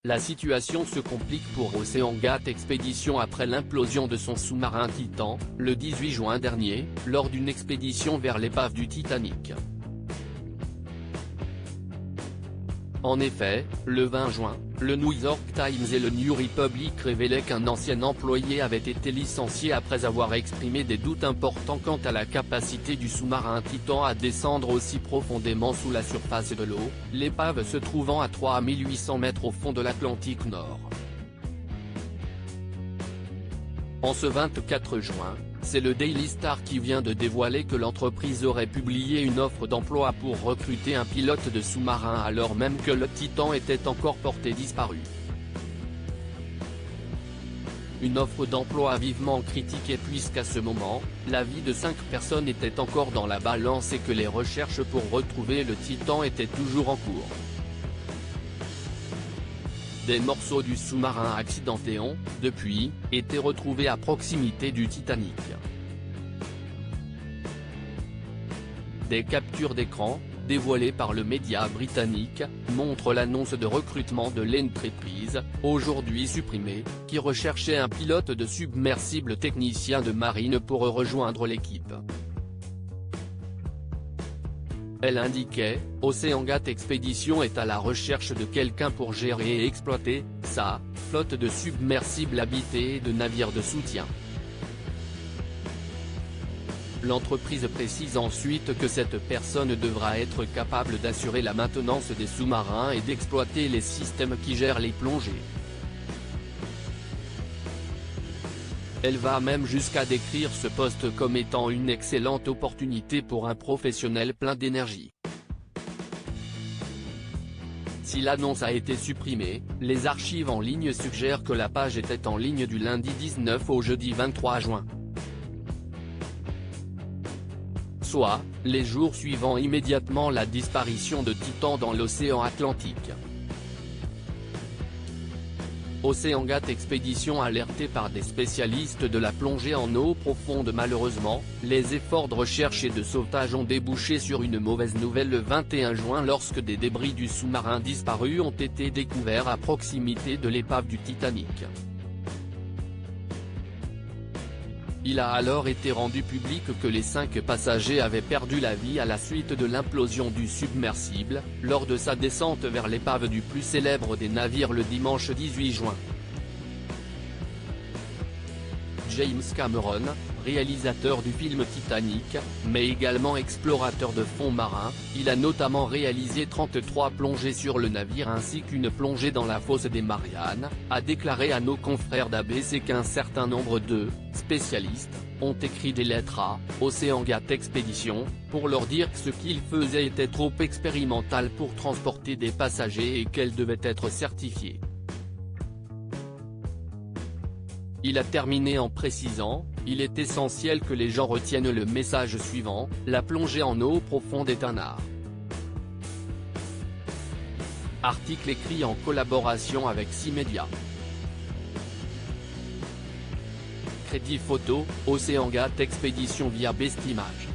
La situation se complique pour OceanGate Expeditions après l'implosion de son sous-marin Titan, le 18 juin dernier, lors d'une expédition vers l'épave du Titanic. En effet, le 20 juin, le New York Times et le New Republic révélaient qu'un ancien employé avait été licencié après avoir exprimé des doutes importants quant à la capacité du sous-marin Titan à descendre aussi profondément sous la surface de l'eau, l'épave se trouvant à 3800 mètres au fond de l'Atlantique Nord. En ce 24 juin, c'est le Daily Star qui vient de dévoiler que l'entreprise aurait publié une offre d'emploi pour recruter un pilote de sous-marin alors même que le Titan était encore porté disparu. Une offre d'emploi vivement critiquée puisqu'à ce moment, la vie de 5 personnes était encore dans la balance et que les recherches pour retrouver le Titan étaient toujours en cours. Des morceaux du sous-marin accidenté ont, depuis, été retrouvés à proximité du Titanic. Des captures d'écran, dévoilées par le média britannique, montrent l'annonce de recrutement de l'entreprise, aujourd'hui supprimée, qui recherchait un pilote de submersible technicien de marine pour rejoindre l'équipe. Elle indiquait, OceanGate Expeditions est à la recherche de quelqu'un pour gérer et exploiter sa flotte de submersibles habités et de navires de soutien. L'entreprise précise ensuite que cette personne devra être capable d'assurer la maintenance des sous-marins et d'exploiter les systèmes qui gèrent les plongées. Elle va même jusqu'à décrire ce poste comme étant une excellente opportunité pour un professionnel plein d'énergie. Si l'annonce a été supprimée, les archives en ligne suggèrent que la page était en ligne du lundi 19 au jeudi 23 juin. Soit, les jours suivant immédiatement la disparition de Titan dans l'océan Atlantique. OceanGate Expeditions alerté par des spécialistes de la plongée en eau profonde. Malheureusement, les efforts de recherche et de sauvetage ont débouché sur une mauvaise nouvelle le 21 juin lorsque des débris du sous-marin disparu ont été découverts à proximité de l'épave du Titanic. Il a alors été rendu public que les 5 passagers avaient perdu la vie à la suite de l'implosion du submersible, lors de sa descente vers l'épave du plus célèbre des navires le dimanche 18 juin. James Cameron, réalisateur du film Titanic, mais également explorateur de fonds marins, il a notamment réalisé 33 plongées sur le navire ainsi qu'une plongée dans la fosse des Mariannes, a déclaré à nos confrères d'ABC qu'un certain nombre de spécialistes ont écrit des lettres à OceanGate Expeditions, pour leur dire que ce qu'ils faisaient était trop expérimental pour transporter des passagers et qu'elle devait être certifiée. Il a terminé en précisant, « Il est essentiel que les gens retiennent le message suivant, la plongée en eau profonde est un art. » Article écrit en collaboration avec 6 médias. Crédit photo, OceanGate Expeditions via Best Images.